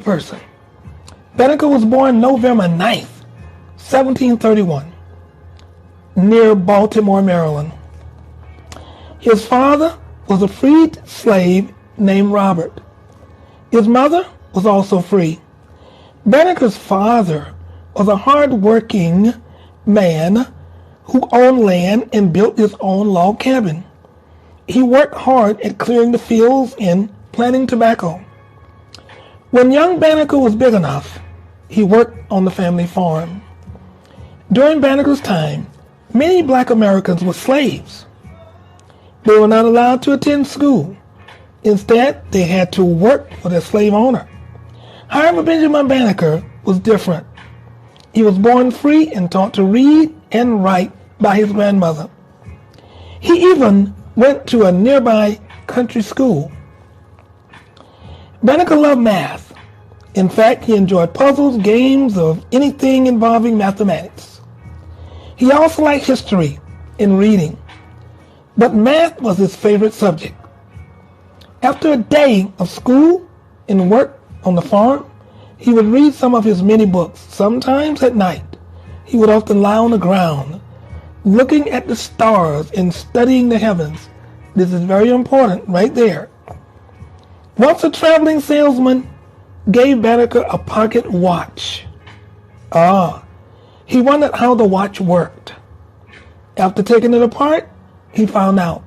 person. Banneker was born November 9th, 1731, near Baltimore, Maryland. His father was a freed slave named Robert. His mother was also free. Banneker's father was a hard-working man who owned land and built his own log cabin. He worked hard at clearing the fields and planting tobacco. When young Banneker was big enough, he worked on the family farm. During Banneker's time, many black Americans were slaves. They were not allowed to attend school. Instead, they had to work for their slave owner. However, Benjamin Banneker was different. He was born free and taught to read and write by his grandmother. He even went to a nearby country school. Banneker loved math. In fact, he enjoyed puzzles, games of anything involving mathematics. He also liked history and reading, but math was his favorite subject. After a day of school and work on the farm, he would read some of his many books. Sometimes at night, he would often lie on the ground, looking at the stars and studying the heavens. This is very important right there. Once a traveling salesman gave Banneker a pocket watch. He wondered how the watch worked. After taking it apart, he found out.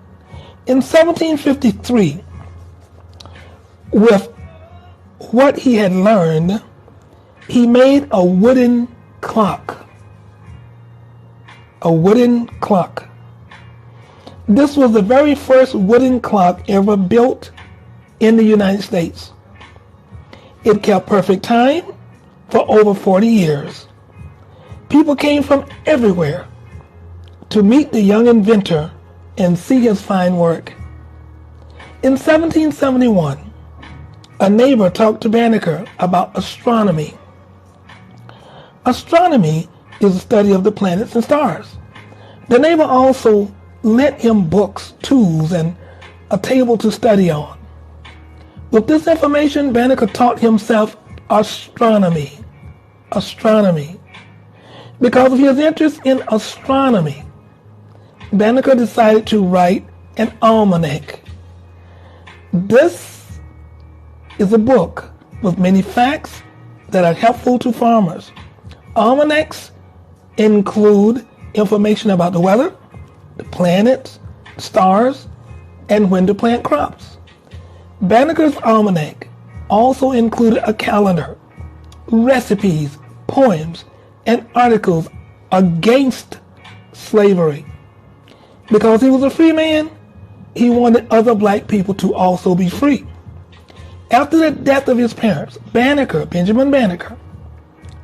In 1753, with what he had learned, he made a wooden clock. A wooden clock. This was the very first wooden clock ever built in the United States. It kept perfect time for over 40 years. People came from everywhere to meet the young inventor and see his fine work. In 1771, a neighbor talked to Banneker about astronomy. Astronomy is the study of the planets and stars. The neighbor also lent him books, tools, and a table to study on. With this information, Banneker taught himself astronomy. Because of his interest in astronomy, Banneker decided to write an almanac. This is a book with many facts that are helpful to farmers. Almanacs include information about the weather, the planets, stars, and when to plant crops. Banneker's almanac also included a calendar, recipes, poems, and articles against slavery. Because he was a free man, he wanted other black people to also be free. After the death of his parents, Benjamin Banneker,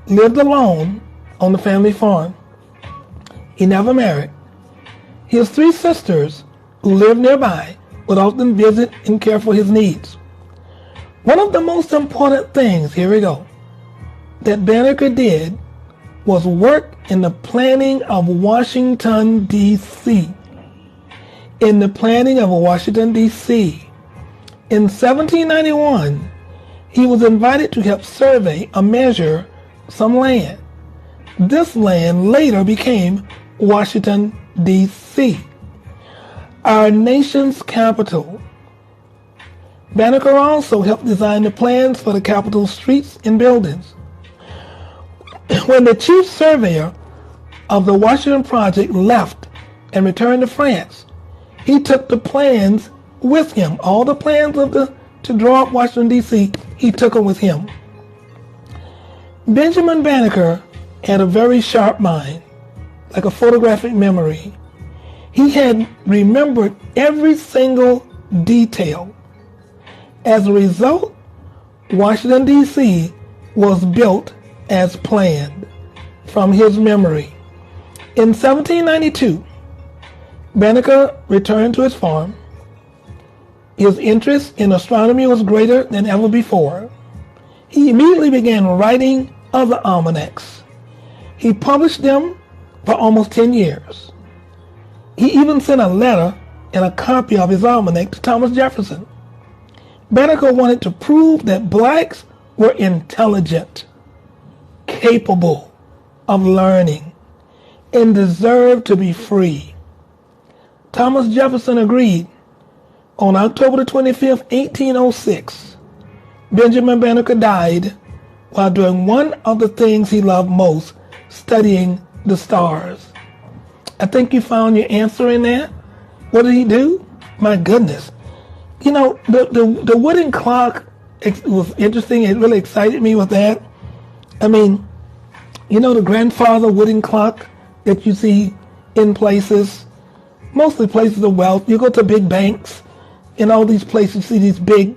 lived alone on the family farm. He never married. His three sisters, who lived nearby, would often visit and care for his needs. One of the most important things, here we go, that Banneker did was work in the planning of Washington, D.C. In 1791, he was invited to help survey or measure some land. This land later became Washington, D.C., our nation's capital. Banneker also helped design the plans for the capital streets and buildings. When the chief surveyor of the Washington Project left and returned to France, he took the plans with him. All the plans to draw up Washington, D.C., he took them with him. Benjamin Banneker had a very sharp mind, like a photographic memory. He had remembered every single detail. As a result, Washington, D.C. was built as planned from his memory. In 1792, Banneker returned to his farm. His interest in astronomy was greater than ever before. He immediately began writing other almanacs. He published them for almost 10 years. He even sent a letter and a copy of his almanac to Thomas Jefferson. Banneker wanted to prove that blacks were intelligent, capable of learning, and deserved to be free. Thomas Jefferson agreed. On October the 25th, 1806, Benjamin Banneker died while doing one of the things he loved most, studying the stars. I think you found your answer in that. What did he do? My goodness. You know, the wooden clock, it was interesting. It really excited me with that. I mean, you know, the grandfather wooden clock that you see in places, mostly places of wealth. You go to big banks, in all these places, you see these big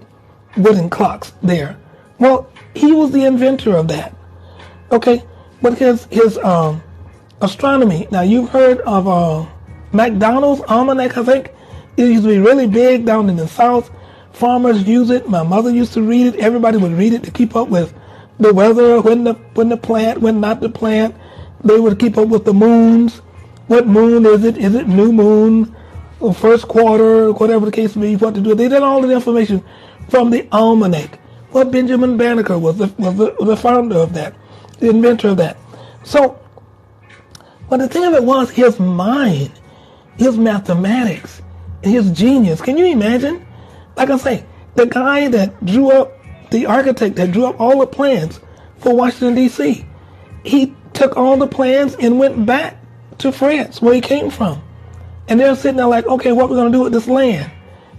wooden clocks there. Well, he was the inventor of that. Okay, but his astronomy. Now, you've heard of McDonald's almanac, I think. It used to be really big down in the South. Farmers use it. My mother used to read it. Everybody would read it to keep up with the weather, when to plant, when not to plant. They would keep up with the moons. What moon is it? Is it new moon? Or first quarter, whatever the case may be, what to do. They did all the information from the almanac. Well, Benjamin Banneker was the founder of that, the inventor of that. So, but the thing of it was his mind, his mathematics, his genius. Can you imagine? Like I say, the guy that drew up, the architect that drew up all the plans for Washington, D.C., he took all the plans and went back to France, where he came from. And they're sitting there like, okay, what are we going to do with this land?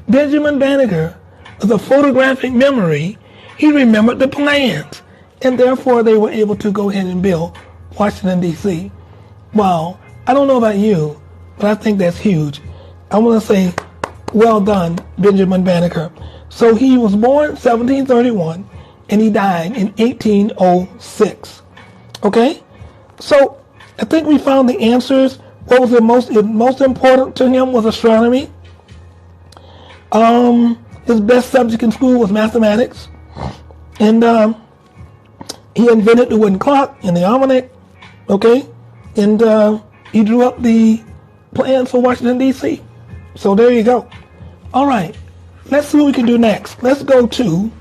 Benjamin Banneker, with a photographic memory, he remembered the plans. And therefore, they were able to go ahead and build Washington, D.C. Wow. I don't know about you, but I think that's huge. I want to say, well done, Benjamin Banneker. So he was born 1731, and he died in 1806. Okay? So I think we found the answers. What was the most important to him was astronomy. His best subject in school was mathematics. And he invented the wooden clock and the almanac. Okay? And he drew up the plans for Washington, D.C. So there you go. All right. Let's see what we can do next. Let's go to,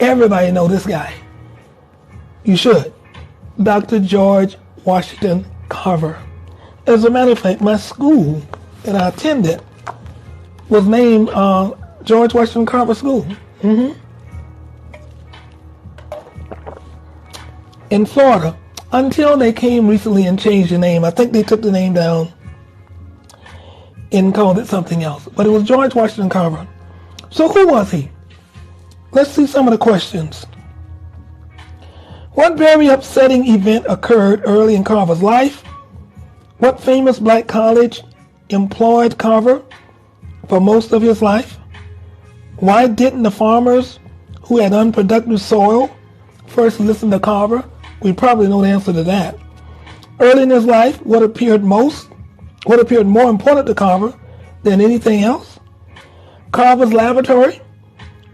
everybody know this guy. You should. Dr. George Washington Carver. As a matter of fact, my school that I attended was named George Washington Carver School. In Florida, until they came recently and changed the name. I think they took the name down and called it something else. But it was George Washington Carver. So who was he? Let's see some of the questions. What very upsetting event occurred early in Carver's life? What famous black college employed Carver for most of his life? Why didn't the farmers who had unproductive soil first listen to Carver? We probably know the answer to that. Early in his life, what appeared more important to Carver than anything else? Carver's laboratory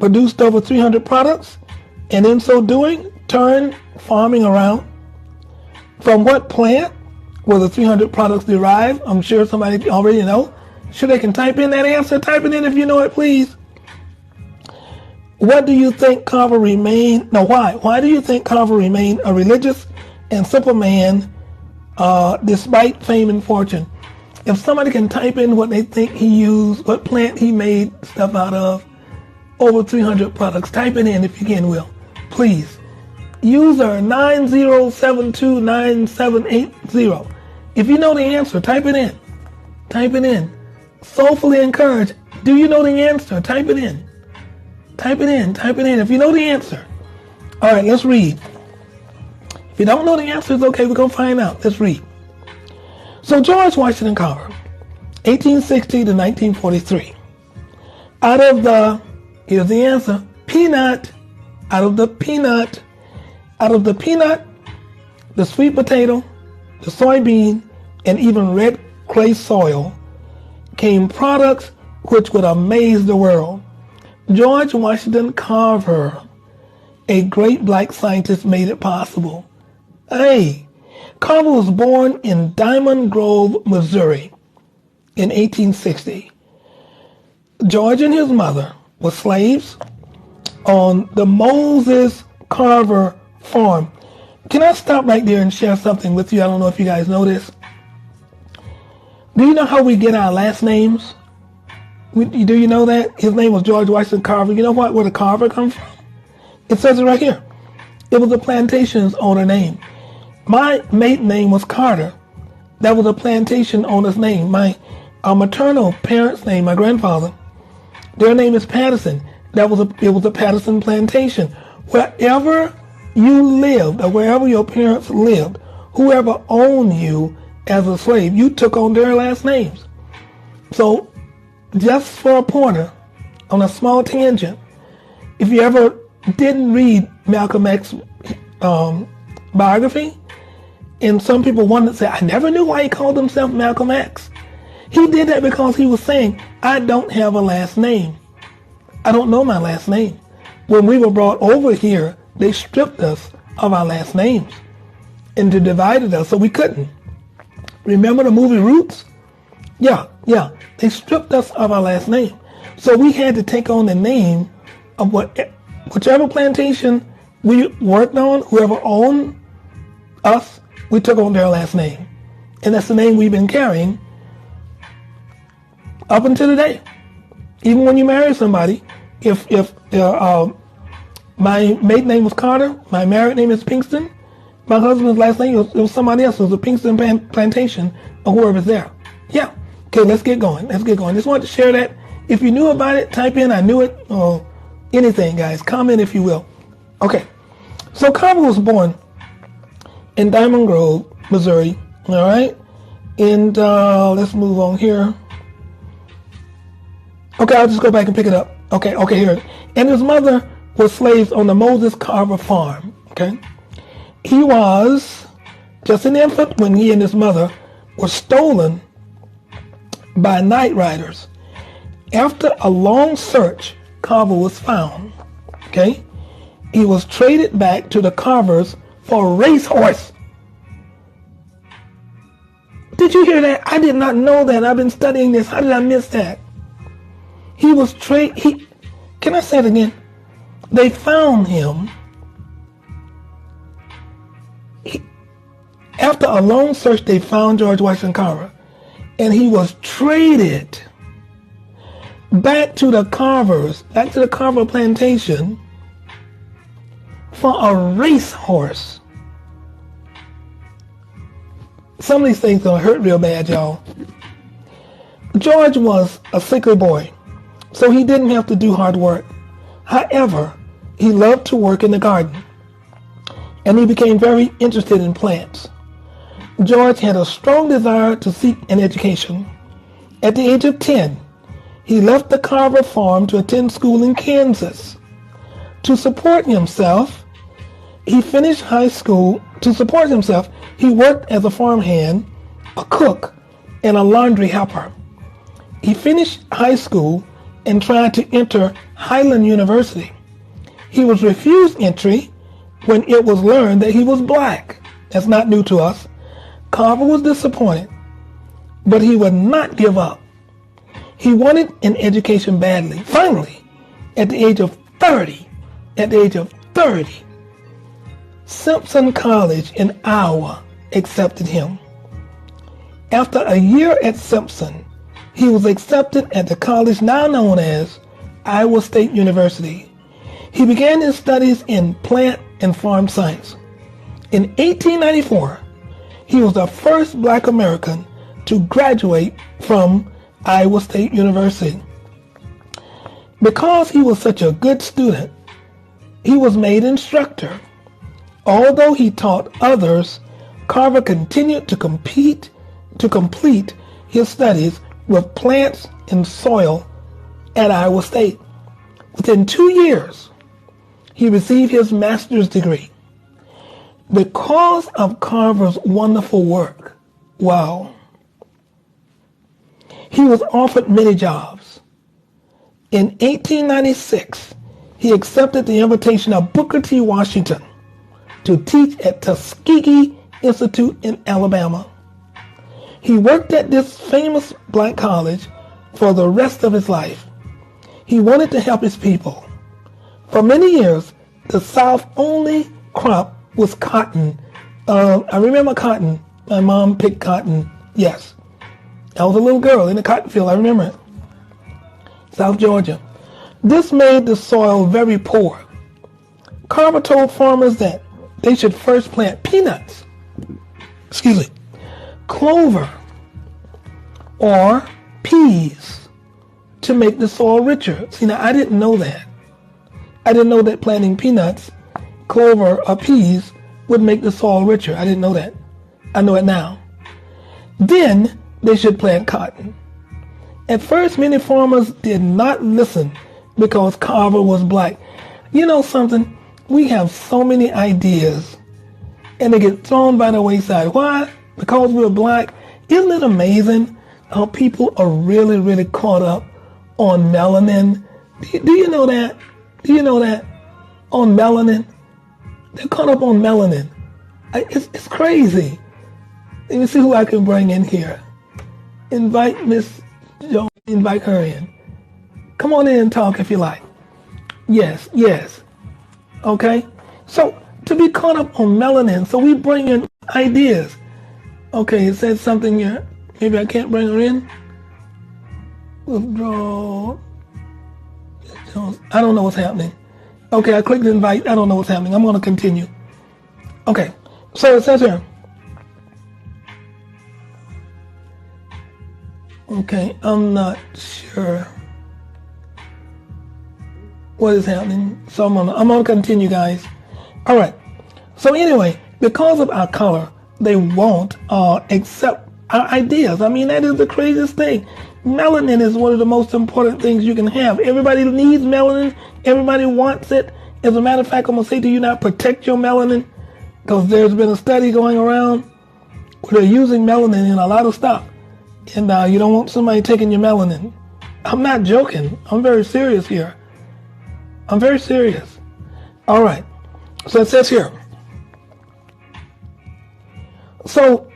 produced over 300 products, and in so doing, turned farming around. From what plant were the 300 products derived? I'm sure somebody already know. Sure, they can type in that answer. Type it in if you know it, please. What do you think Carver remained? No, why? Why do you think Carver remained a religious and simple man despite fame and fortune? If somebody can type in what they think he used, what plant he made stuff out of, over 300 products, type it in if you can, Will. Please. User 90729780. If you know the answer, type it in. Type it in. Soulfully encouraged. Do you know the answer? Type it in. Type it in. Type it in if you know the answer. All right, let's read. If you don't know the answer, it's okay. We're going to find out. Let's read. So George Washington Carver, 1860 to 1943. Out of the, here's the answer, peanut, out of the peanut, the sweet potato, the soybean, and even red clay soil came products which would amaze the world. George Washington Carver, a great black scientist, made it possible. Hey, Carver was born in Diamond Grove, Missouri in 1860. George and his mother were slaves. on the Moses Carver farm. Can I stop right there and share something with you? I don't know if you guys know this. Do you know how we get our last names? Do you know that? His name was George Washington Carver. You know where the Carver comes from? It says it right here. It was a plantation's owner name. My maiden name was Carter. That was a plantation owner's name. My maternal parents' name, my grandfather, their name is Patterson. It was a Patterson plantation. Wherever you lived or wherever your parents lived, whoever owned you as a slave, you took on their last names. So just for a pointer, on a small tangent, if you ever didn't read Malcolm X's biography, and some people wanted to say, I never knew why he called himself Malcolm X. He did that because he was saying, I don't have a last name. I don't know my last name. When we were brought over here, they stripped us of our last names and divided us so we couldn't. Remember the movie Roots? Yeah. They stripped us of our last name. So we had to take on the name of whichever plantation we worked on, whoever owned us, we took on their last name. And that's the name we've been carrying up until today. Even when you marry somebody, if my maiden name was Carter, my married name is Pinkston, my husband's last name was somebody else. It was a Pinkston plantation or whoever's there. Yeah. Okay, let's get going. Just wanted to share that. If you knew about it, type in I knew it or anything, guys. Comment if you will. Okay. So Carver was born in Diamond Grove, Missouri. All right. And let's move on here. Okay, I'll just go back and pick it up. Okay, here. And his mother was slaves on the Moses Carver farm. Okay. He was just an infant when he and his mother were stolen by night riders. After a long search, Carver was found. Okay. He was traded back to the Carvers for a racehorse. Did you hear that? I did not know that. I've been studying this. How did I miss that? He was traded. Can I say it again? They found him. After a long search, they found George Washington Carver, and he was traded back to the Carvers, back to the Carver plantation for a racehorse. Some of these things gonna hurt real bad, y'all. George was a sickly boy, so he didn't have to do hard work. However, he loved to work in the garden, and he became very interested in plants. George had a strong desire to seek an education. At the age of 10, he left the Carver farm to attend school in Kansas. To support himself, he finished high school. To support himself, he worked as a farmhand, a cook, and a laundry helper. He finished high school and tried to enter Highland University. He was refused entry when it was learned that he was black. That's not new to us. Carver was disappointed, but he would not give up. He wanted an education badly. Finally, at the age of 30, Simpson College in Iowa accepted him. After a year at Simpson, he was accepted at the college now known as Iowa State University. He began his studies in plant and farm science. In 1894, he was the first black American to graduate from Iowa State University. Because he was such a good student, he was made instructor. Although he taught others, Carver continued to complete his studies with plants and soil at Iowa State. Within 2 years, he received his master's degree. Because of Carver's wonderful work, he was offered many jobs. In 1896, he accepted the invitation of Booker T. Washington to teach at Tuskegee Institute in Alabama. He worked at this famous black college for the rest of his life. He wanted to help his people. For many years, the South only crop was cotton. I remember cotton. My mom picked cotton. Yes. I was a little girl in the cotton field. I remember it. South Georgia. This made the soil very poor. Carver told farmers that they should first plant peanuts, clover, or peas to make the soil richer. See, now I didn't know that. I didn't know that planting peanuts, clover, or peas would make the soil richer. I didn't know that. I know it now. Then they should plant cotton. At first, many farmers did not listen because Carver was black. You know something? We have so many ideas and they get thrown by the wayside. Why? Because we're black. Isn't it amazing how people are really, really caught up on melanin? Do you know that? Do you know that? On melanin? They're caught up on melanin. It's crazy. Let me see who I can bring in here. Invite Miss Jones. Invite her in. Come on in and talk if you like. Yes. Okay? So, to be caught up on melanin, so we bring in ideas. Okay, it says something here. Maybe I can't bring her in. Withdraw. I don't know what's happening. Okay, I clicked invite. I don't know what's happening. I'm going to continue. Okay, so it says here. Okay, I'm not sure what is happening. So I'm going to continue, guys. All right. So anyway, because of our color, they won't accept our ideas. I mean, that is the craziest thing. Melanin is one of the most important things you can have. Everybody needs melanin. Everybody wants it. As a matter of fact, I'm going to say to you now, protect your melanin, because there's been a study going around where they're using melanin in a lot of stuff. And you don't want somebody taking your melanin. I'm not joking. I'm very serious here. I'm very serious. All right. So it says here. So,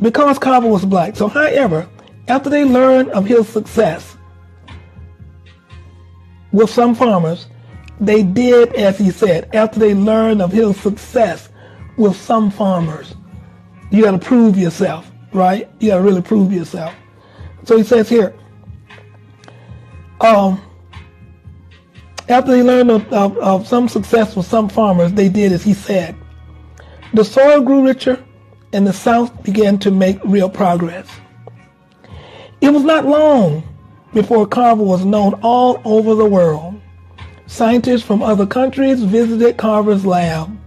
because Carver was black. So, however, after they learned of his success with some farmers, they did as he said. After they learned of his success with some farmers, you got to prove yourself, right? You got to really prove yourself. So he says here, after they learned of some success with some farmers, they did as he said. The soil grew richer, and the South began to make real progress. It was not long before Carver was known all over the world. Scientists from other countries visited Carver's lab.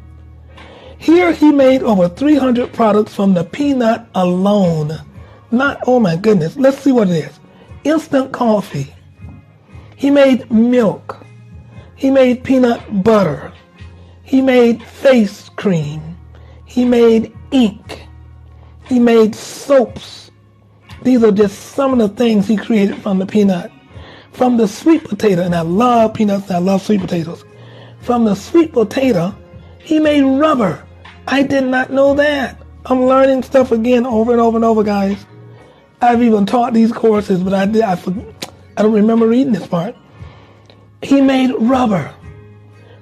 Here he made over 300 products from the peanut alone. Oh my goodness, let's see what it is. Instant coffee. He made milk. He made peanut butter. He made face cream. He made ink. He made soaps. These are just some of the things he created from the peanut. From the sweet potato, and I love peanuts and I love sweet potatoes. From the sweet potato, he made rubber. I did not know that. I'm learning stuff again over and over and over, guys. I've even taught these courses, but I don't remember reading this part. He made rubber.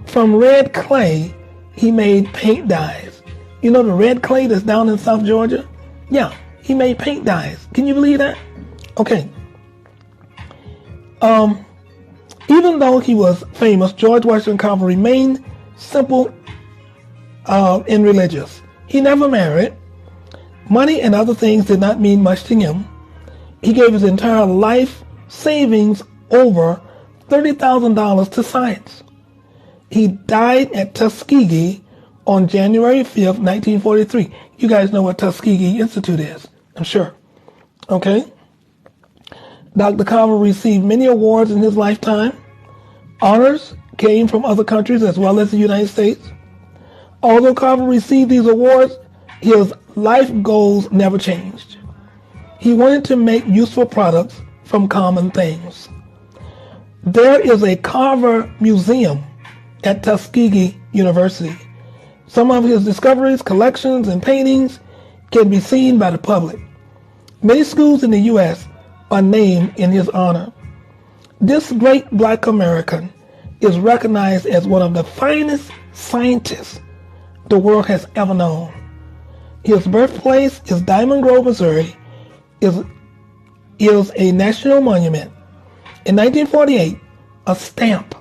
From red clay, he made paint dyes. You know the red clay that's down in South Georgia? Yeah, he made paint dyes. Can you believe that? Okay. Even though he was famous, George Washington Carver remained simple and religious. He never married. Money and other things did not mean much to him. He gave his entire life savings over $30,000 to science. He died at Tuskegee on January 5th, 1943. You guys know what Tuskegee Institute is, I'm sure. Okay? Dr. Carver received many awards in his lifetime. Honors came from other countries as well as the United States. Although Carver received these awards, his life goals never changed. He wanted to make useful products from common things. There is a Carver Museum at Tuskegee University. Some of his discoveries, collections, and paintings can be seen by the public. Many schools in the U.S. are named in his honor. This great black American is recognized as one of the finest scientists the world has ever known. His birthplace is Diamond Grove, Missouri, is a national monument. In 1948, a stamp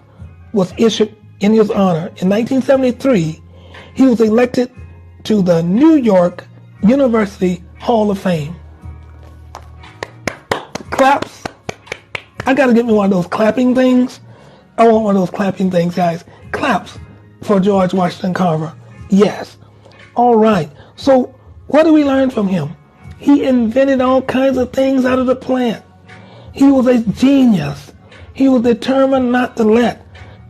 was issued in his honor. In 1973, he was elected to the New York University Hall of Fame. Claps. I gotta get me one of those clapping things. I want one of those clapping things, guys. Claps for George Washington Carver. Yes. All right. So what do we learn from him? He invented all kinds of things out of the plant. He was a genius. He was determined not to let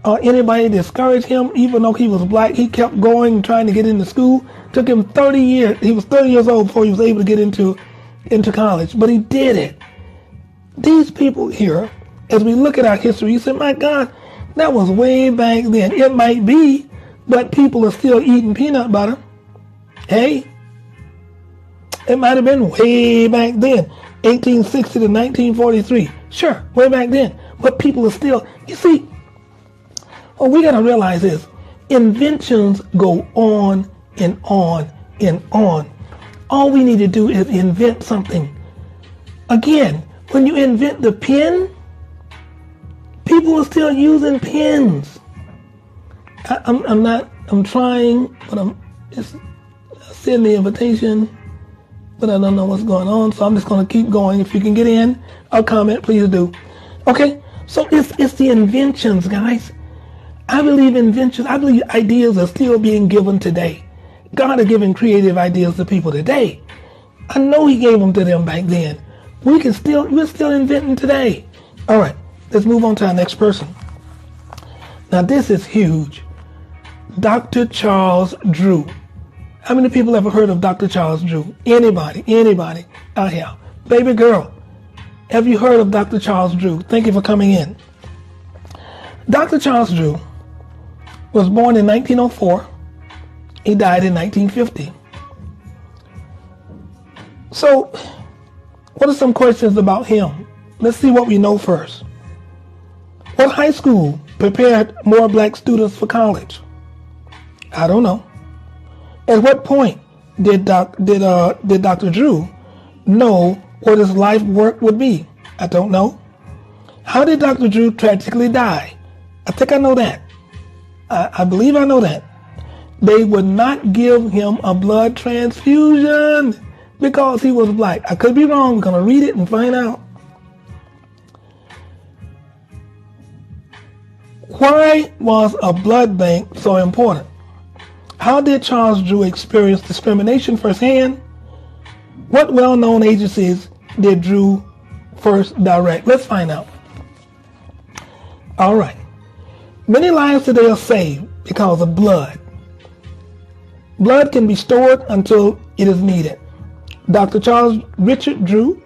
anybody discourage him. Even though he was black, he kept going, trying to get into school. Took him 30 years. He was 30 years old before he was able to get into college. But he did it. These people here, as we look at our history, you say, my God, that was way back then. It might be, but people are still eating peanut butter. Hey, it might have been way back then, 1860 to 1943. Sure, way back then. But people are still, you see, what we got to realize is inventions go on and on and on. All we need to do is invent something. Again, when you invent the pen, people are still using pens. I'm trying, but I'm just sending the invitation, but I don't know what's going on, so I'm just going to keep going. If you can get in a comment, please do. Okay, so it's the inventions, guys. I believe inventions, I believe ideas are still being given today. God is giving creative ideas to people today. I know he gave them to them back then. We're still inventing today. All right, let's move on to our next person. Now this is huge. Dr. Charles Drew. How many people ever heard of Dr. Charles Drew? Anybody out here? Baby girl, have you heard of Dr. Charles Drew? Thank you for coming in. Dr. Charles Drew was born in 1904. He died in 1950. So, what are some questions about him? Let's see what we know first. What high school prepared more black students for college? I don't know. At what point did Dr. Drew know what his life work would be? I don't know. How did Dr. Drew tragically die? I think I know that. I believe I know that. They would not give him a blood transfusion because he was black. I could be wrong. We're going to read it and find out. Why was a blood bank so important? How did Charles Drew experience discrimination firsthand? What well-known agencies did Drew first direct? Let's find out. All right. Many lives today are saved because of blood. Blood can be stored until it is needed. Dr. Charles Richard Drew,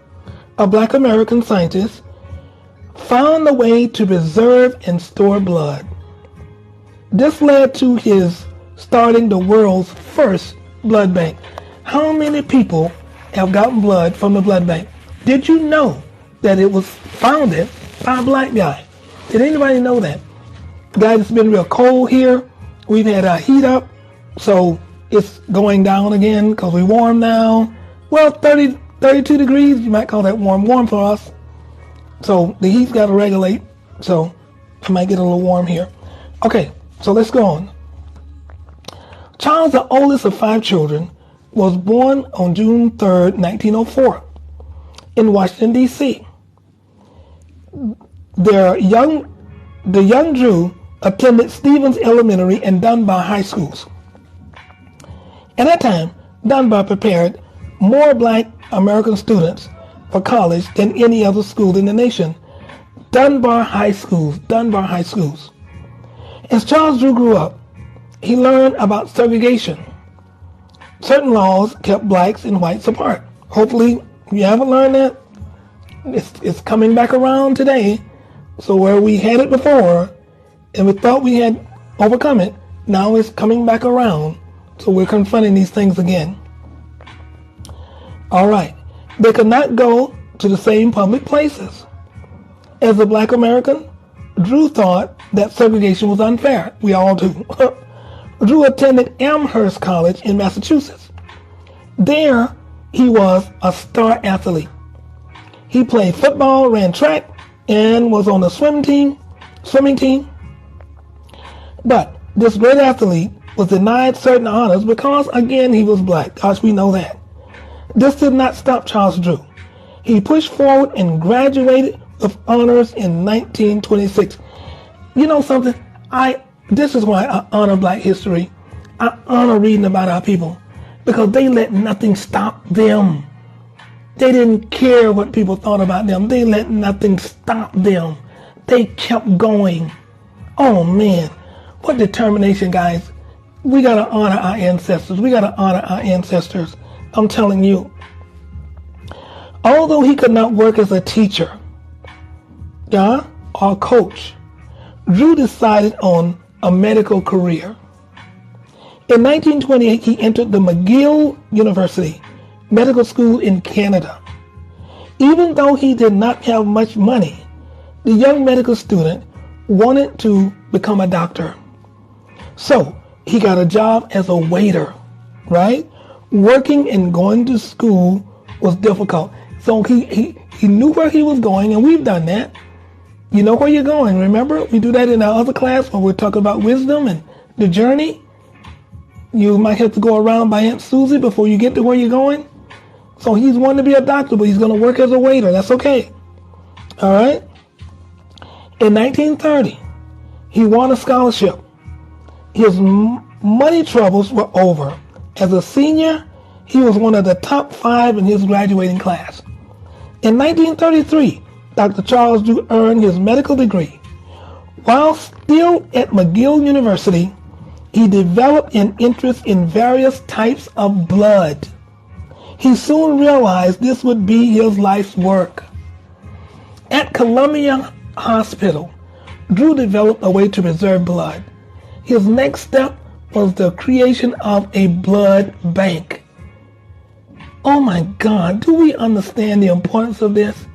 a black American scientist, found a way to preserve and store blood. This led to his starting the world's first blood bank. How many people have gotten blood from the blood bank? Did you know that it was founded by a black guy? Did anybody know that? Guys, it's been real cold here. We've had our heat up, so it's going down again because we're warm now. Well, 32 degrees, you might call that warm for us. So the heat's got to regulate, so I might get a little warm here. Okay, so let's go on. Charles, the oldest of 5 children, was born on June 3rd, 1904 in Washington, D.C. The young Drew attended Stevens Elementary and Dunbar High Schools. At that time, Dunbar prepared more black American students for college than any other school in the nation. Dunbar High Schools. As Charles Drew grew up, he learned about segregation. Certain laws kept blacks and whites apart. Hopefully, you haven't learned that. It's coming back around today. So where we had it before, and we thought we had overcome it, now it's coming back around. So we're confronting these things again. All right. They could not go to the same public places. As a black American, Drew thought that segregation was unfair. We all do. Drew attended Amherst College in Massachusetts. There, he was a star athlete. He played football, ran track, and was on the swimming team. But this great athlete was denied certain honors because, again, he was black. Gosh, we know that. This did not stop Charles Drew. He pushed forward and graduated with honors in 1926. You know something? This is why I honor black history. I honor reading about our people because they let nothing stop them. They didn't care what people thought about them. They let nothing stop them. They kept going. Oh man, what determination, guys. We got to honor our ancestors. We got to honor our ancestors. I'm telling you. Although he could not work as a teacher, or coach, Drew decided on a medical career. In 1928, he entered the McGill University Medical School in Canada. Even though he did not have much money, the young medical student wanted to become a doctor. So he got a job as a waiter, right? Working and going to school was difficult. So he knew where he was going, and we've done that. You know where you're going, remember? We do that in our other class when we're talking about wisdom and the journey. You might have to go around by Aunt Susie before you get to where you're going. So he's wanting to be a doctor, but he's going to work as a waiter. That's okay. All right? In 1930, he won a scholarship. His money troubles were over. As a senior, he was one of the top 5 in his graduating class. In 1933, Dr. Charles Drew earned his medical degree. While still at McGill University, he developed an interest in various types of blood. He soon realized this would be his life's work. At Columbia Hospital, Drew developed a way to preserve blood. His next step was the creation of a blood bank. Oh my God, do we understand the importance of this?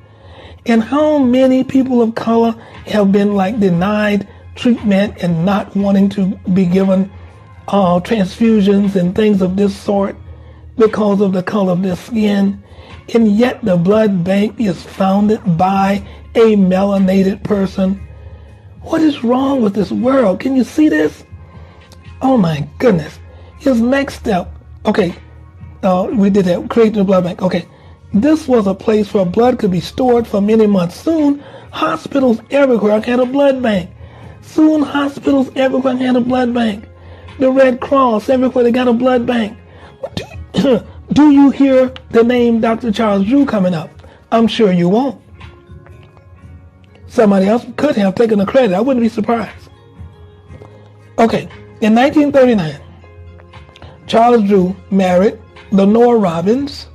And how many people of color have been denied treatment and not wanting to be given transfusions and things of this sort because of the color of their skin. And yet the blood bank is founded by a melanated person. What is wrong with this world? Can you see this? Oh my goodness. His next step, okay, we did that, creating a blood bank. Okay, this was a place where blood could be stored for many months. Soon, hospitals everywhere had a blood bank. Soon, hospitals everywhere had a blood bank. The Red Cross everywhere, they got a blood bank. Do you hear the name Dr. Charles Drew coming up? I'm sure you won't. Somebody else could have taken the credit. I wouldn't be surprised. Okay, in 1939, Charles Drew married Lenore Robbins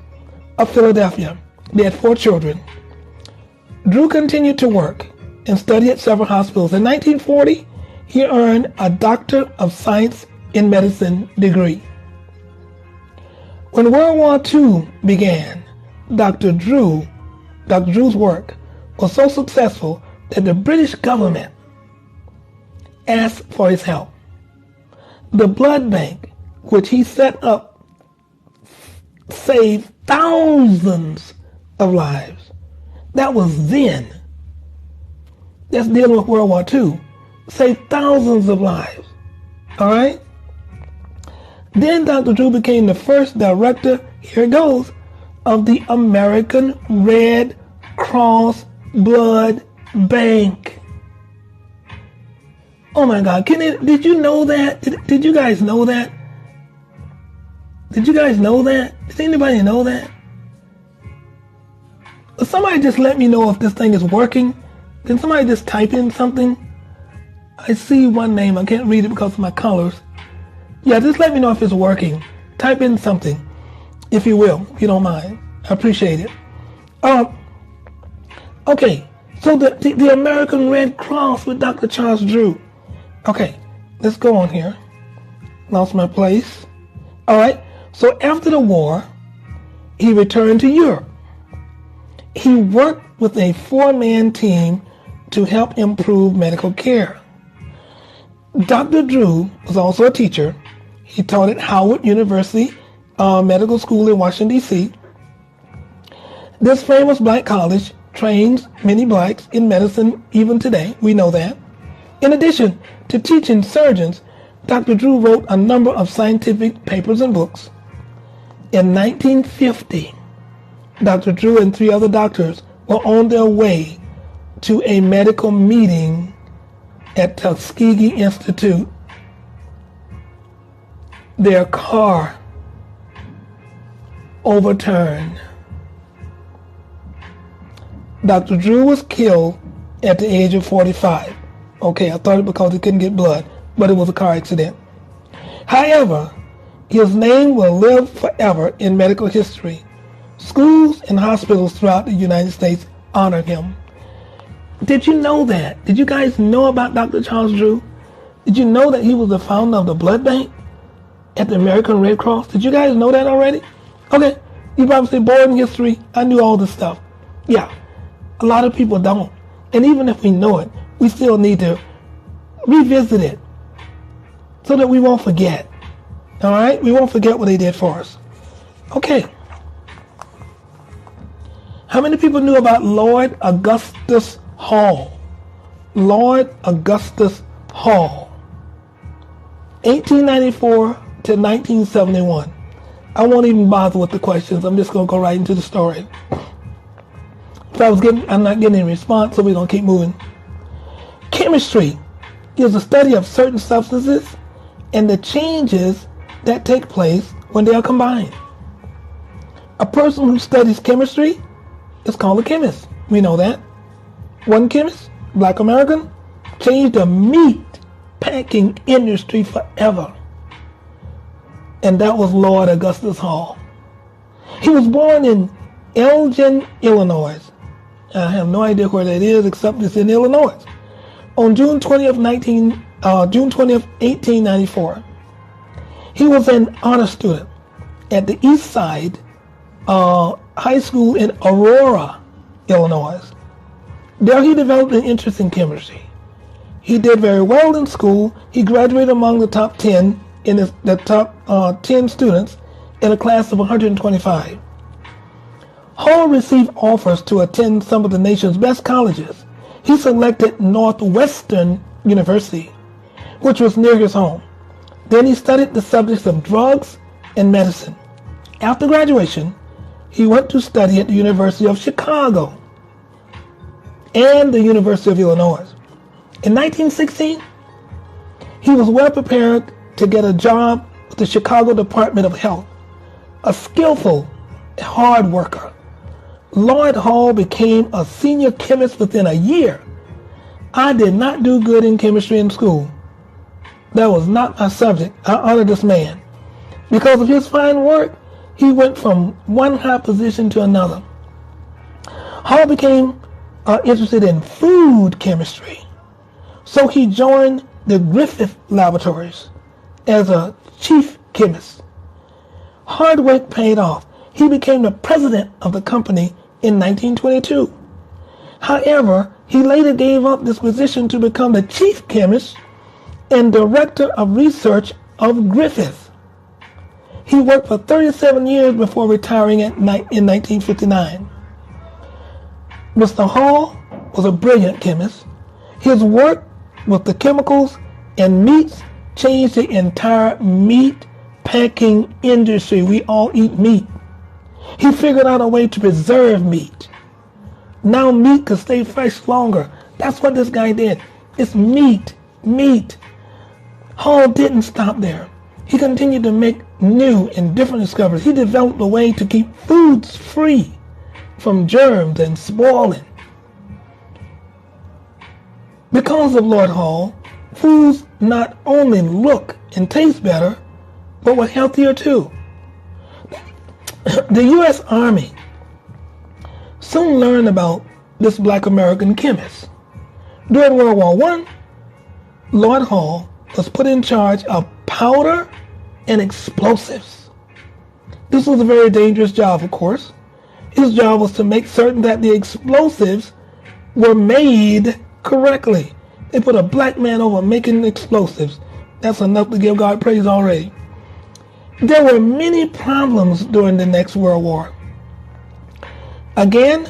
of Philadelphia. They had 4 children. Drew continued to work and study at several hospitals. In 1940, he earned a Doctor of Science in Medicine degree. When World War II began, Dr. Drew's work was so successful that the British government asked for his help. The blood bank, which he set up, saved thousands of lives. That was then. That's dealing with World War II. Saved thousands of lives. All right? Then Dr. Drew became the first director, here it goes, of the American Red Cross Blood Bank. Oh my God, did you know that? Did you guys know that? Did you guys know that? Does anybody know that? Somebody just let me know if this thing is working. Can somebody just type in something? I see one name, I can't read it because of my colors. Yeah, just let me know if it's working. Type in something, if you will, if you don't mind. I appreciate it. Okay, so the American Red Cross with Dr. Charles Drew. Okay, let's go on here. Lost my place. All right, so after the war, he returned to Europe. He worked with a 4-man team to help improve medical care. Dr. Drew was also a teacher. He taught at Howard University Medical School in Washington, D.C. This famous black college trains many blacks in medicine even today. We know that. In addition to teaching surgeons, Dr. Drew wrote a number of scientific papers and books. In 1950, Dr. Drew and 3 other doctors were on their way to a medical meeting at Tuskegee Institute. Their car overturned. Dr. Drew was killed at the age of 45. Okay, I thought it because he couldn't get blood, but it was a car accident. However, his name will live forever in medical history. Schools and hospitals throughout the United States honor him. Did you know that? Did you guys know about Dr. Charles Drew? Did you know that he was the founder of the blood bank at the American Red Cross? Did you guys know that already? Okay, you probably say, boy, in history, I knew all this stuff. Yeah, a lot of people don't. And even if we know it, we still need to revisit it so that we won't forget. All right? We won't forget what they did for us. Okay. How many people knew about Lloyd Augustus Hall? Lloyd Augustus Hall. 1894 to 1971. I won't even bother with the questions. I'm just going to go right into the story. I'm not getting any response, so we're going to keep moving. Chemistry is the study of certain substances and the changes that take place when they are combined. A person who studies chemistry is called a chemist. We know that. One chemist, Black American, changed the meat packing industry forever. And that was Lloyd Augustus Hall. He was born in Elgin, Illinois. I have no idea where that is, except it's in Illinois. On June 20th, 1894. He was an honor student at the East Side High School in Aurora, Illinois. There he developed an interest in chemistry. He did very well in school. He graduated among the top 10 in the top 10 students in a class of 125. Hall received offers to attend some of the nation's best colleges. He selected Northwestern University, which was near his home. Then he studied the subjects of drugs and medicine. After graduation, he went to study at the University of Chicago and the University of Illinois. In 1916, he was well prepared to get a job with the Chicago Department of Health. A skillful, hard worker, Lloyd Hall became a senior chemist within a year. I did not do good in chemistry in school. That was not my subject. I honor this man. Because of his fine work, he went from one high position to another. Hall became interested in food chemistry. So he joined the Griffith Laboratories as a chief chemist. Hard work paid off. He became the president of the company in 1922. However, he later gave up this position to become the chief chemist and director of research of Griffith. He worked for 37 years before retiring in 1959. Mr. Hall was a brilliant chemist. His work with the chemicals and meats changed the entire meat packing industry. We all eat meat. He figured out a way to preserve meat. Now meat could stay fresh longer. That's what this guy did. It's meat. Hall didn't stop there. He continued to make new and different discoveries. He developed a way to keep foods free from germs and spoiling. Because of Lloyd Hall, foods not only look and taste better, but were healthier too. The U.S. Army soon learned about this Black American chemist. During World War I, Lloyd Hall was put in charge of powder and explosives. This was a very dangerous job, of course. His job was to make certain that the explosives were made correctly. They put a black man over making explosives. That's enough to give God praise already. There were many problems during the next World War. Again,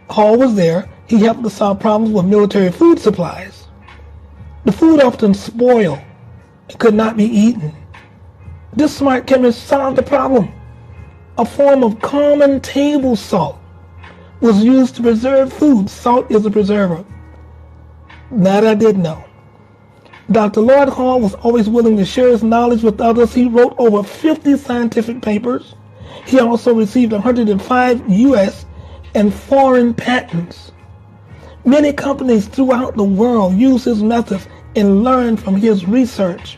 Hall was there. He helped to solve problems with military food supplies. The food often spoiled and could not be eaten. This smart chemist solved the problem. A form of common table salt was used to preserve food. Salt is a preserver. That I did know. Dr. Lloyd Hall was always willing to share his knowledge with others. He wrote over 50 scientific papers. He also received 105 U.S. and foreign patents. Many companies throughout the world use his methods and learn from his research.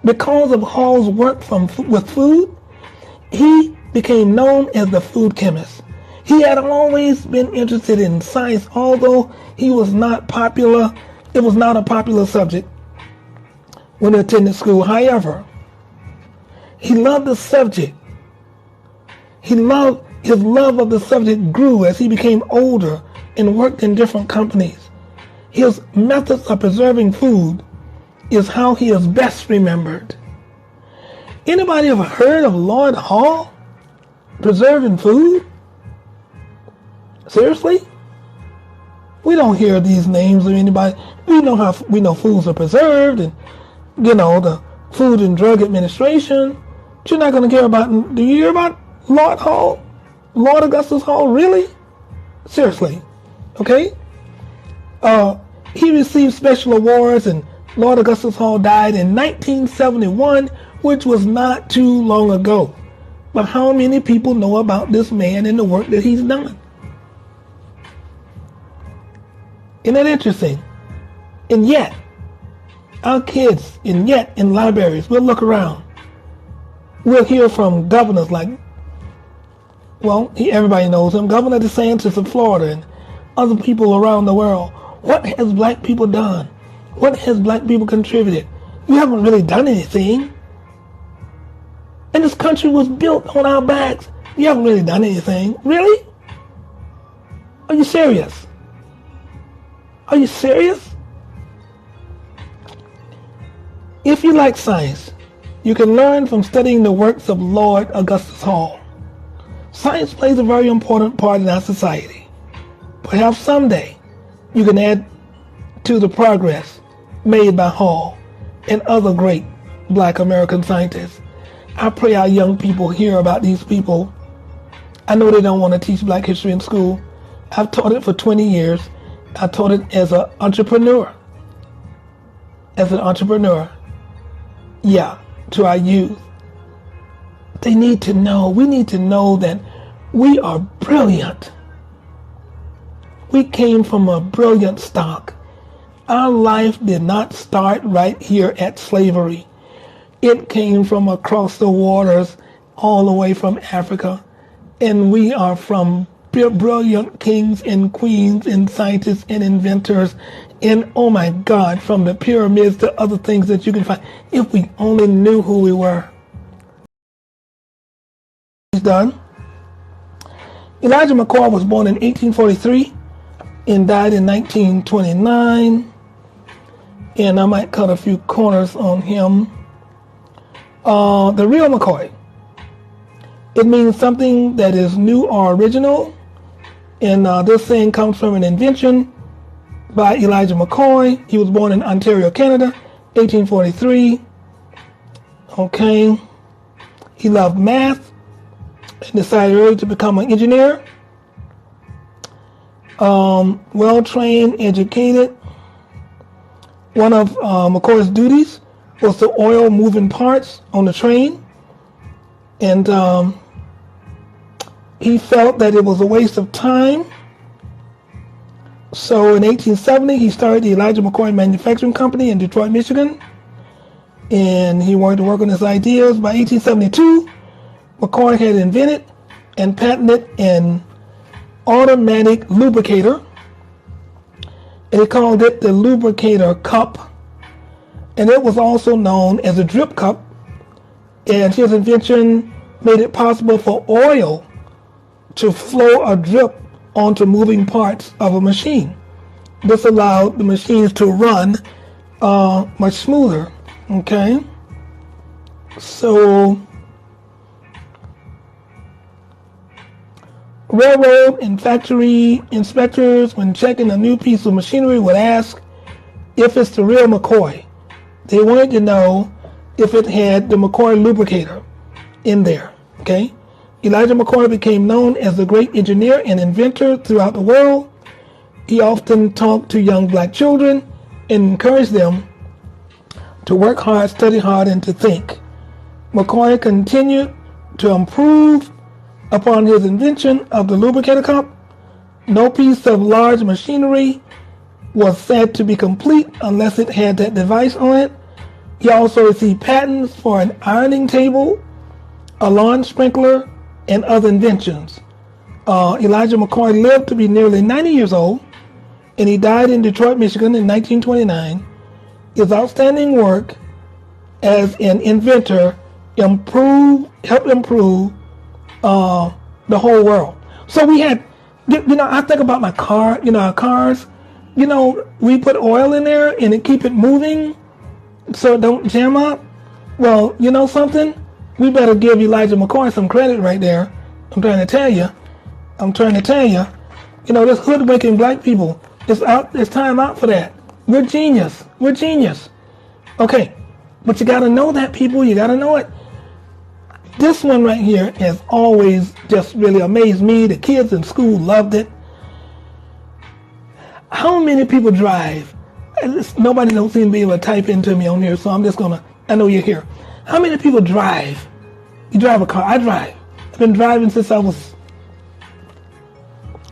Because of Hall's work with food, he became known as the food chemist. He had always been interested in science, although he was not popular. It was not a popular subject when he attended school. However, he loved the subject. His love of the subject grew as he became older and worked in different companies. His methods of preserving food is how he is best remembered. Anybody ever heard of Lloyd Hall preserving food? Seriously? We don't hear these names of anybody. We know foods are preserved, and the Food and Drug Administration. But you're not going to care about. Do you hear about Lloyd Hall? Lord Augustus Hall? Really? Seriously? Okay. He received special awards, and Lord Augustus Hall died in 1971, which was not too long ago. But how many people know about this man and the work that he's done? Isn't that interesting? And yet, our kids, in libraries, we'll look around. We'll hear from governors like, everybody knows him, Governor DeSantis of Florida and other people around the world. What has black people done? What has black people contributed? You haven't really done anything. And this country was built on our backs. You haven't really done anything. Really? Are you serious? Are you serious? If you like science, you can learn from studying the works of Lord Augustus Hall. Science plays a very important part in our society. Perhaps someday you can add to the progress made by Hall and other great black American scientists. I pray our young people hear about these people. I know they don't want to teach black history in school. I've taught it for 20 years. I taught it as an entrepreneur. To our youth. They need to know, we need to know that we are brilliant. We came from a brilliant stock. Our life did not start right here at slavery. It came from across the waters, all the way from Africa. And we are from brilliant kings and queens and scientists and inventors. And oh my God, from the pyramids to other things that you can find. If we only knew who we were. He's done. Elijah McCoy was born in 1843 and died in 1929. And I might cut a few corners on him. The real McCoy. It means something that is new or original. And this saying comes from an invention by Elijah McCoy. He was born in Ontario, Canada, 1843. Okay. He loved math and decided early to become an engineer. Well-trained, educated. One of McCoy's duties was to oil moving parts on the train. And he felt that it was a waste of time. So in 1870, he started the Elijah McCoy Manufacturing Company in Detroit, Michigan. And he wanted to work on his ideas. By 1872, McCoy had invented and patented an automatic lubricator. And he called it the lubricator cup. And it was also known as a drip cup. And his invention made it possible for oil to flow or drip onto moving parts of a machine. This allowed the machines to run much smoother. Okay, so railroad and factory inspectors, when checking a new piece of machinery, would ask if it's the real McCoy. They wanted to know if it had the McCoy lubricator in there. Okay, Elijah McCoy became known as a great engineer and inventor throughout the world. He often talked to young black children and encouraged them to work hard, study hard, and to think. McCoy continued to improve upon his invention of the lubricator cup. No piece of large machinery was said to be complete unless it had that device on it. He also received patents for an ironing table, a lawn sprinkler, and other inventions. Elijah McCoy lived to be nearly 90 years old, and he died in Detroit, Michigan in 1929. His outstanding work as an inventor helped improve the whole world. So we had, I think about my car, our cars, we put oil in there and it keep it moving so it don't jam up. Well, you know something? We better give Elijah McCoy some credit right there. I'm trying to tell you, this hoodwinking black people, it's time out for that. We're genius. Okay, but you gotta know that, people, you gotta know it. This one right here has always just really amazed me. The kids in school loved it. How many people drive? Nobody don't seem to be able to type into me on here, so I'm just gonna, I know you're here. How many people drive? You drive a car? I drive. I've been driving since I was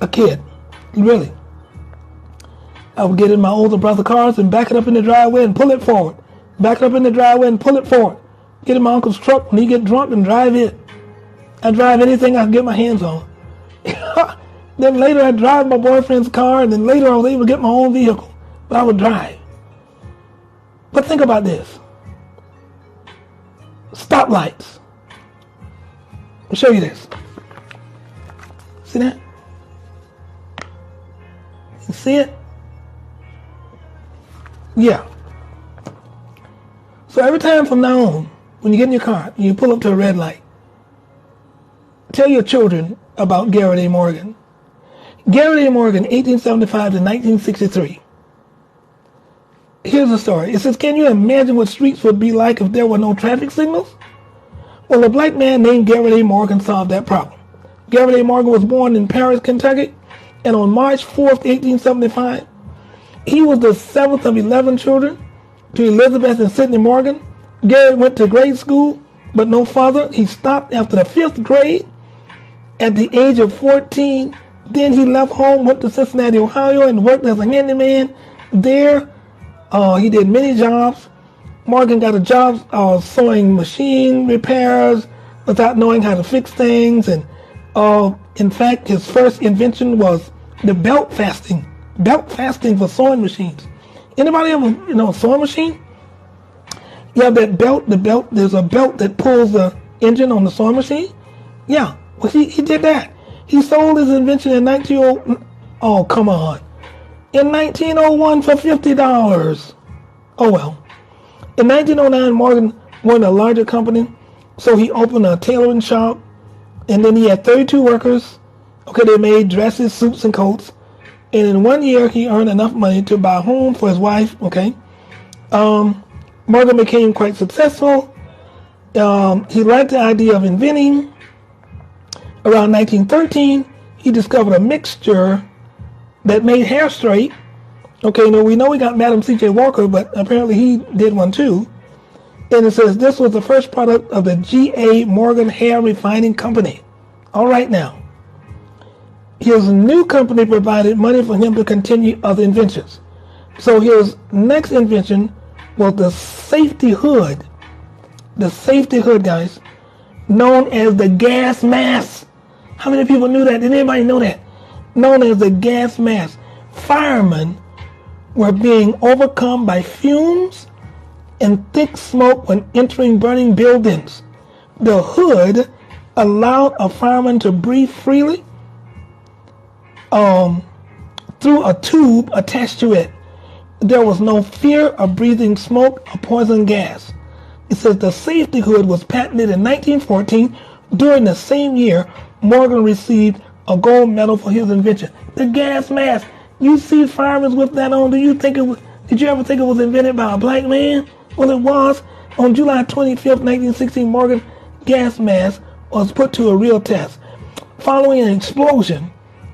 a kid, really. I would get in my older brother cars and back it up in the driveway and pull it forward. Back it up in the driveway and pull it forward. Get in my uncle's truck when he get drunk and drive it. I drive anything I can get my hands on. Then later I drive my boyfriend's car, and then later I was able to get my own vehicle. But I would drive. But think about this. Stoplights. I'll show you this. See that? You see it? Yeah. So every time from now on, when you get in your car and you pull up to a red light, tell your children about Garrett A. Morgan. Garrett A. Morgan, 1875 to 1963. Here's the story. It says, can you imagine what streets would be like if there were no traffic signals? Well, a black man named Garrett A. Morgan solved that problem. Garrett A. Morgan was born in Paris, Kentucky, and on March 4th, 1875, he was the 7th of 11 children to Elizabeth and Sidney Morgan. Garrett went to grade school, but no further. He stopped after the 5th grade at the age of 14. Then he left home, went to Cincinnati, Ohio, and worked as a handyman there. He did many jobs. Morgan got a job sewing machine repairs without knowing how to fix things. And in fact, his first invention was the belt fasting for sewing machines. Anybody ever, a sewing machine? You have that belt, there's a belt that pulls the engine on the sewing machine. Yeah, well, he did that. He sold his invention in 1901 for $50. Oh well. In 1909, Morgan won a larger company, so he opened a tailoring shop, and then he had 32 workers. Okay, they made dresses, suits, and coats. And in 1 year, he earned enough money to buy a home for his wife. Okay. Morgan became quite successful. He liked the idea of inventing. Around 1913, he discovered a mixture that made hair straight. Okay, now we know we got Madam C.J. Walker, but apparently he did one too. And it says this was the first product of the G.A. Morgan Hair Refining Company. All right now. His new company provided money for him to continue other inventions. So his next invention was the safety hood. The safety hood, guys, known as the gas mask. How many people knew that? Did anybody know that? Known as the gas mask. Firemen were being overcome by fumes and thick smoke when entering burning buildings. The hood allowed a fireman to breathe freely through a tube attached to it. There was no fear of breathing smoke or poison gas. It says the safety hood was patented in 1914. During the same year, Morgan received a gold medal for his invention. The gas mask. You see firemen with that on. Did you ever think it was invented by a black man? Well, it was. On July 25th, 1916, Morgan's gas mask was put to a real test. Following an explosion,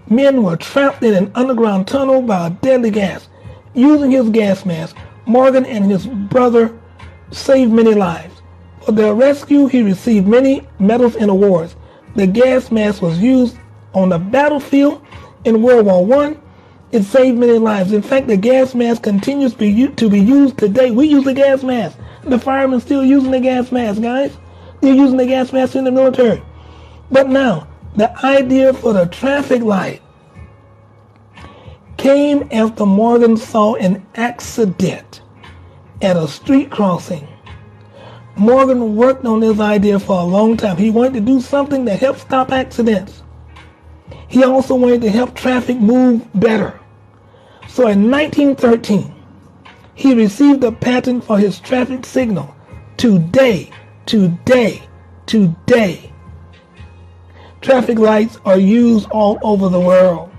men were trapped in an underground tunnel by a deadly gas. Using his gas mask, Morgan and his brother saved many lives. For their rescue, he received many medals and awards. The gas mask was used on the battlefield in World War I. It saved many lives. In fact, the gas mask continues to be used today. We use the gas mask. The firemen still using the gas mask, guys. They're using the gas mask in the military. But now, the idea for the traffic light came after Morgan saw an accident at a street crossing. Morgan worked on this idea for a long time. He wanted to do something that helped stop accidents. He also wanted to help traffic move better. So in 1913, he received a patent for his traffic signal. Today. Traffic lights are used all over the world.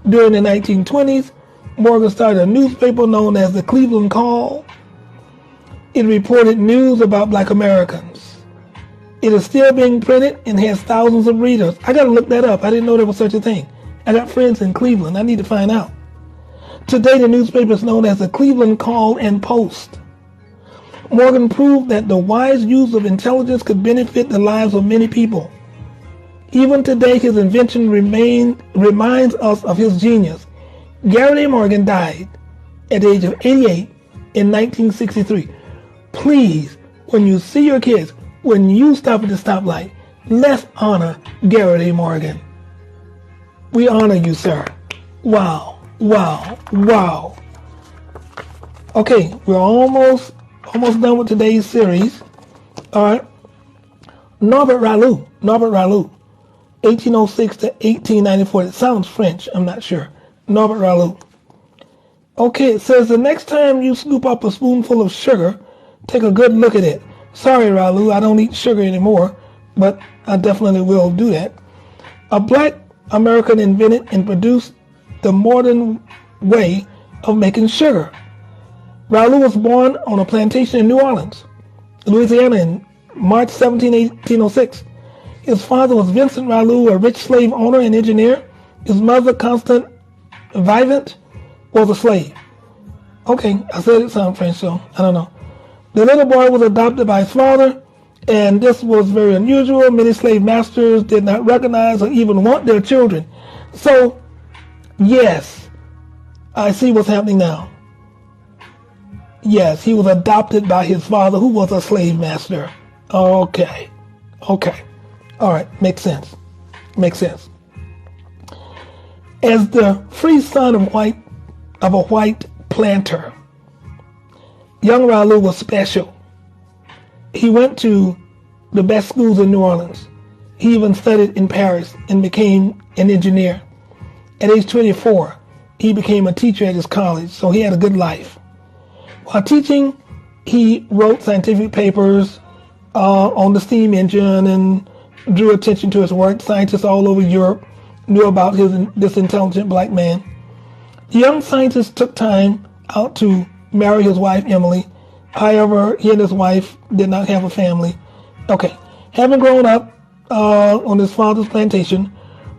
During the 1920s, Morgan started a newspaper known as the Cleveland Call. It reported news about black Americans. It is still being printed and has thousands of readers. I got to look that up. I didn't know there was such a thing. I got friends in Cleveland. I need to find out. Today, the newspaper is known as the Cleveland Call and Post. Morgan proved that the wise use of intelligence could benefit the lives of many people. Even today, his invention reminds us of his genius. Garrett A. Morgan died at the age of 88 in 1963. Please, when you see your kids, when you stop at the stoplight, let's honor Garrett A. Morgan. We honor you, sir. Wow. Okay, we're almost done with today's series. All right. Norbert Rillieux, 1806 to 1894. It sounds French. I'm not sure. Norbert Rillieux. Okay, it says the next time you scoop up a spoonful of sugar, take a good look at it. Sorry, Rillieux, I don't eat sugar anymore, but I definitely will do that. A black American invented and produced the modern way of making sugar. Rillieux was born on a plantation in New Orleans, Louisiana in March 17, 1806. His father was Vincent Rillieux, a rich slave owner and engineer. His mother, Constance Vivant, was a slave. Okay, I said it sounded French, so I don't know. The little boy was adopted by his father, and this was very unusual. Many slave masters did not recognize or even want their children. So, yes, I see what's happening now. Yes, he was adopted by his father, who was a slave master. Okay. All right, makes sense. As the free son of a white planter, young Rillieux was special. He went to the best schools in New Orleans. He even studied in Paris and became an engineer. At age 24, he became a teacher at his college, so he had a good life. While teaching, he wrote scientific papers on the steam engine and drew attention to his work. Scientists all over Europe knew about this intelligent black man. The young scientist took time out to marry his wife, Emily. However, he and his wife did not have a family. Okay, having grown up on his father's plantation,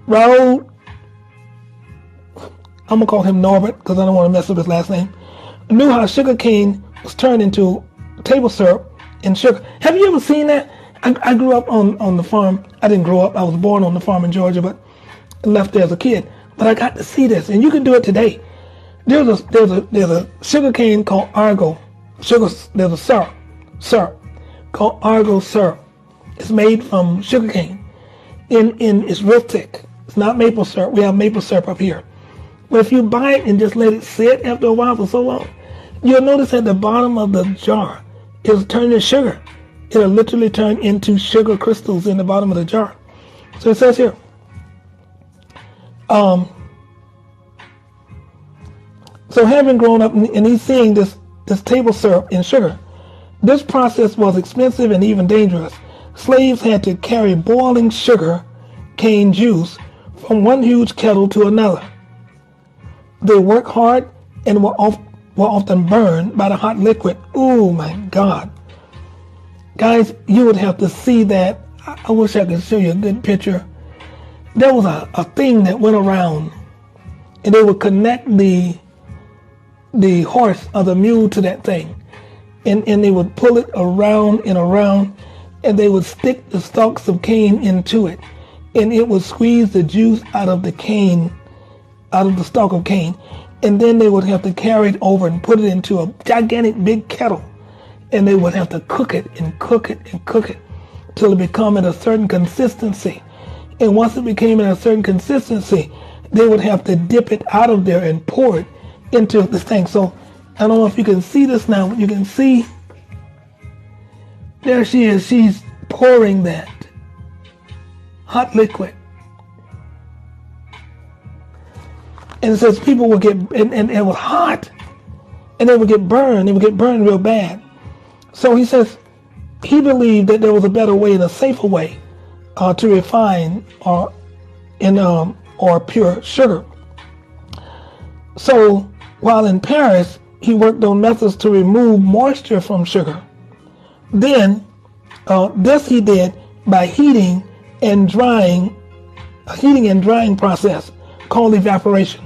Raoul, I'm going to call him Norbert because I don't want to mess up his last name, knew how sugar cane was turned into table syrup and sugar. Have you ever seen that? I grew up on the farm. I didn't grow up. I was born on the farm in Georgia, but left there as a kid. But I got to see this, and you can do it today. There's a sugar cane called Argo. There's a syrup called Argo syrup. It's made from sugar cane. It's real thick. It's not maple syrup. We have maple syrup up here. But if you buy it and just let it sit after a while for so long, you'll notice at the bottom of the jar, it'll turn to sugar. It'll literally turn into sugar crystals in the bottom of the jar. So it says here, So having grown up and he's seeing this table syrup and sugar, this process was expensive and even dangerous. Slaves had to carry boiling sugar cane juice from one huge kettle to another. They worked hard and were often burned by the hot liquid. Oh my God. Guys, you would have to see that. I wish I could show you a good picture. There was a thing that went around, and they would connect the horse or the mule to that thing. And they would pull it around and around, and they would stick the stalks of cane into it. And it would squeeze the juice out of the cane, out of the stalk of cane. And then they would have to carry it over and put it into a gigantic big kettle. And they would have to cook it and cook it and cook it till it became at a certain consistency. And once it became at a certain consistency, they would have to dip it out of there and pour it into this thing. So I don't know if you can see this now. You can see there she is. She's pouring that hot liquid. And it says people would get, and it was hot, and they would get burned. They would get burned real bad. So he says he believed that there was a better way and a safer way to refine or pure sugar. So while in Paris, he worked on methods to remove moisture from sugar. Then this he did by heating and drying process called evaporation.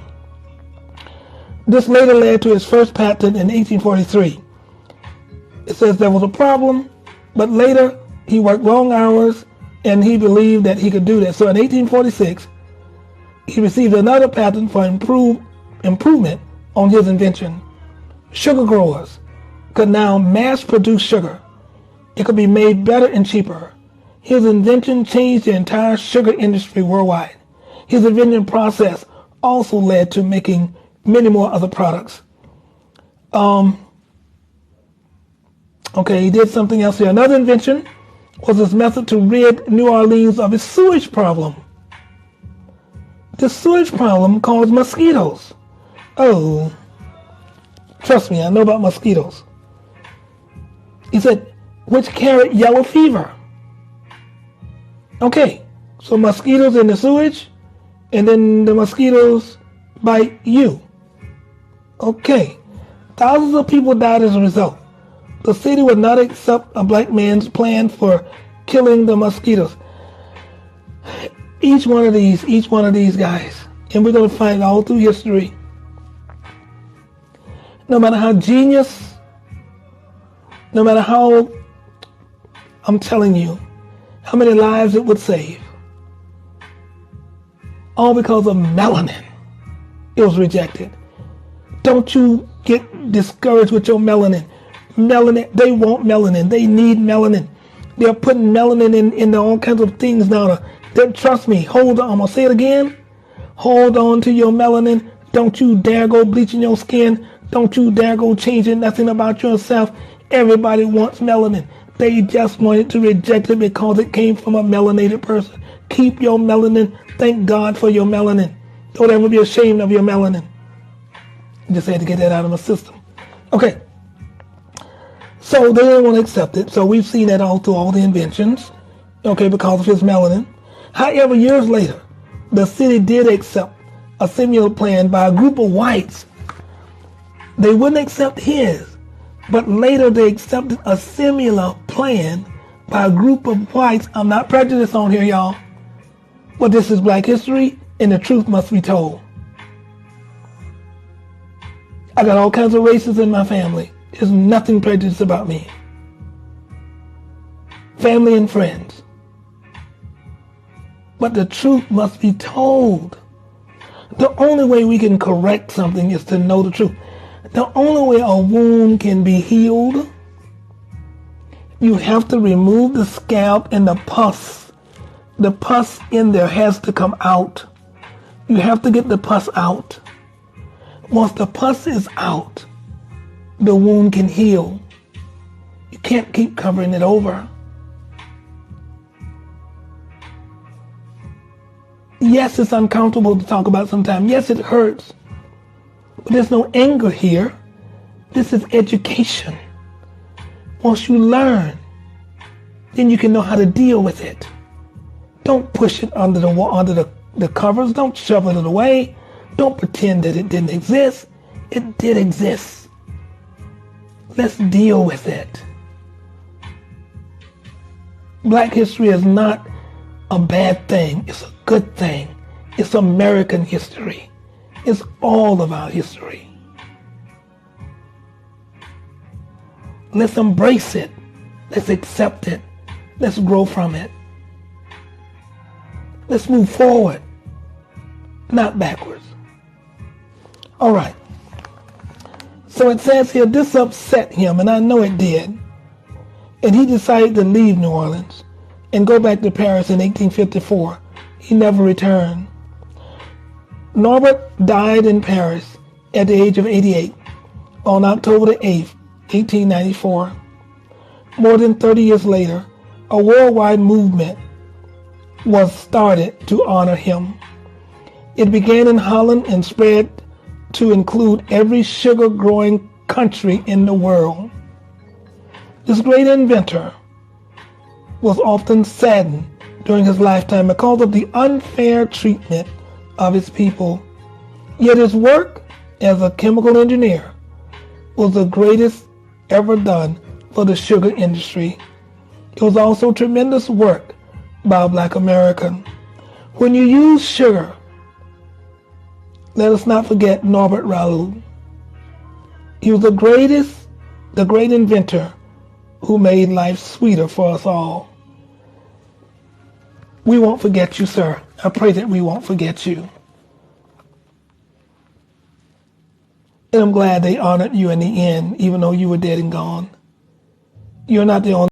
This later led to his first patent in 1843. It says there was a problem, but later he worked long hours and he believed that he could do that. So in 1846, he received another patent for improvement on his invention. Sugar growers could now mass produce sugar. It could be made better and cheaper. His invention changed the entire sugar industry worldwide. His invention process also led to making many more other products. Okay, he did something else here. Another invention was his method to rid New Orleans of its sewage problem. The sewage problem caused mosquitoes. Oh, trust me, I know about mosquitoes. He said, which carried yellow fever. Okay, so mosquitoes in the sewage, and then the mosquitoes bite you. Okay, thousands of people died as a result. The city would not accept a black man's plan for killing the mosquitoes. Each one of these guys, and we're going to find all through history, no matter how genius, no matter how, I'm telling you, how many lives it would save, all because of melanin, it was rejected. Don't you get discouraged with your melanin. Melanin, they want melanin. They need melanin. They're putting melanin in all kinds of things now. Trust me, hold on. I'm going to say it again. Hold on to your melanin. Don't you dare go bleaching your skin. Don't you dare go changing nothing about yourself. Everybody wants melanin. They just wanted to reject it because it came from a melanated person. Keep your melanin. Thank God for your melanin. Don't ever be ashamed of your melanin. Just had to get that out of my system. Okay. So they didn't want to accept it. So we've seen that all through all the inventions. Okay, because of his melanin. However, years later, the city did accept a similar plan by a group of whites. They wouldn't accept his, but later they accepted a similar plan by a group of whites. I'm not prejudiced on here, y'all, but this is Black history, and the truth must be told. I got all kinds of races in my family. There's nothing prejudiced about me. Family and friends. But the truth must be told. The only way we can correct something is to know the truth. The only way a wound can be healed, you have to remove the scab and the pus. The pus in there has to come out. You have to get the pus out. Once the pus is out, the wound can heal. You can't keep covering it over. Yes, it's uncomfortable to talk about sometimes. Yes, it hurts. But there's no anger here. This is education. Once you learn, then you can know how to deal with it. Don't push it under the covers. Don't shovel it away. Don't pretend that it didn't exist. It did exist. Let's deal with it. Black history is not a bad thing. It's a good thing. It's American history. It's all of our history. Let's embrace it. Let's accept it. Let's grow from it. Let's move forward, not backwards. All right. So it says here, this upset him, and I know it did. And he decided to leave New Orleans and go back to Paris in 1854. He never returned. Norbert died in Paris at the age of 88 on October the 8th, 1894. More than 30 years later, a worldwide movement was started to honor him. It began in Holland and spread to include every sugar-growing country in the world. This great inventor was often saddened during his lifetime because of the unfair treatment of his people. Yet his work as a chemical engineer was the greatest ever done for the sugar industry. It was also tremendous work by a Black American. When you use sugar, let us not forget Norbert Rillieux. He was the great inventor who made life sweeter for us all. We won't forget you, sir. I pray that we won't forget you. And I'm glad they honored you in the end, even though you were dead and gone. You're not the only